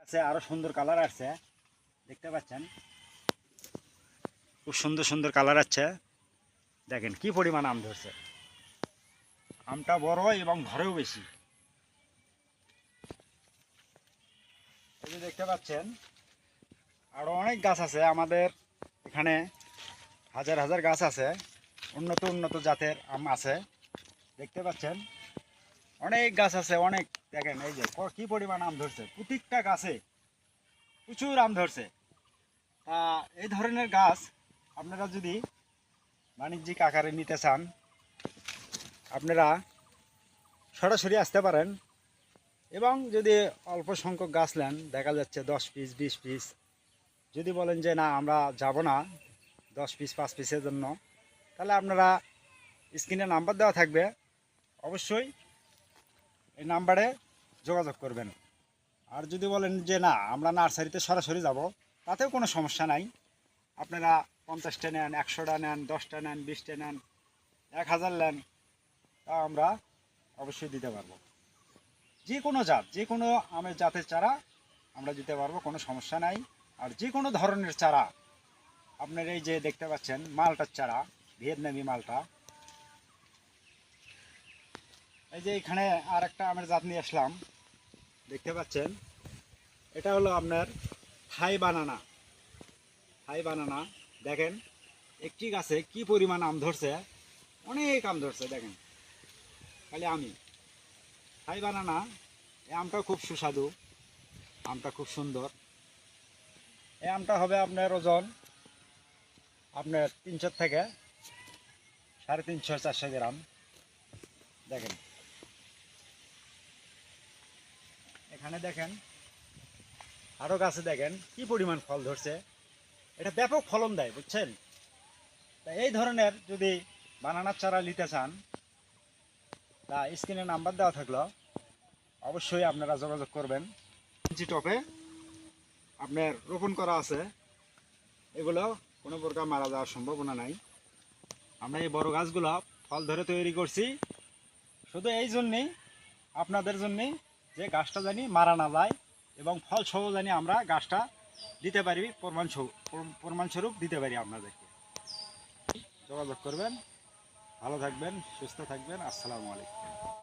আছে আরো সুন্দর কালার আসছে, দেখতে পাচ্ছেন খুব সুন্দর সুন্দর কালার আছে। দেখেন কি পরিমাণ আম ধরছে, আমটা বড় এবং ধরেও বেশি। এই যে দেখতে পাচ্ছেন আরো অনেক গাছ আছে আমাদের এখানে, হাজার হাজার গাছ আছে, উন্নত উন্নত জাতের আম আছে। দেখতে পাচ্ছেন অনেক গাছ আছে অনেক। দেখেন এই যে কি পরিমাণ আম ধরছে, প্রত্যেকটা গাছে প্রচুর আম ধরছে। এই ধরনের গাছ আপনারা যদি বাণিজ্যিক আকারে নিতে চান, আপনারা সরাসরি আসতে পারেন। এবং যদি অল্প সংখ্যক গাছ নেন, দেখা যাচ্ছে 10 পিস 20 পিস, যদি বলেন যে না আমরা যাব না 10 পিস 5 পিসের জন্য, তাহলে আপনারা স্ক্রিনে নাম্বার দেওয়া থাকবে, অবশ্যই এই নাম্বারে যোগাযোগ করবেন। আর যদি বলেন যে না আমরা নার্সারিতে সরাসরি যাব, তাতেও কোনো সমস্যা নাই। আপনারা 50টা নেন, 100টা নেন, 10টা নেন, 20টা নেন, 1000 নেন, তা আমরা অবশ্যই দিতে পারবো। যে কোনো জাত, যে কোনো আমের জাতের চারা আমরা দিতে পারবো, কোনো সমস্যা নাই। আর যে কোনো ধরনের চারা, আপনার এই যে দেখতে পাচ্ছেন মালটার চারা, ভিয়েতনামি মালটা। এই যে এখানে আর একটা আমের জাত নিয়ে আসলাম, দেখতে পাচ্ছেন এটা হলো আপনার থাই বানানা। থাই বানানা দেখেন একটি গাছে কি পরিমাণ আম ধরছে, অনেক আম ধরছে। দেখেন খালি আমি থাই বানানা, এই আমটা খুব সুস্বাদু, আমটা খুব সুন্দর। এই আমটা হবে আপনার ওজন আপনার 300 থেকে 350-400 গ্রাম। দেখেন এখানে দেখেন আরও গাছে দেখেন কি পরিমাণ ফল ধরছে, এটা ব্যাপক ফলন দেয়, বুঝছেন। তা এই ধরনের যদি বানানার চারা নিতে চান, তা স্ক্রিনে নাম্বার দেওয়া থাকলো, অবশ্যই আপনারা যোগাযোগ করবেন। ইঞ্চি টপে আপনার রোপণ করা আছে, এগুলো কোনো প্রকার মারা যাওয়ার সম্ভাবনা নাই। আমরা এই বড় গাছগুলো ফল ধরে তৈরি করছি শুধু এই জন্যেই, আপনাদের জন্যেই, যে গাছটা জানি মারা না যায় এবং ফল সহ জানি আমরা গাছটা দিতে পারি, প্রমাণস্বরূপ দিতে পারি আপনাদেরকে। যোগাযোগ করবেন, ভালো থাকবেন, সুস্থ থাকবেন। আসসালামু আলাইকুম।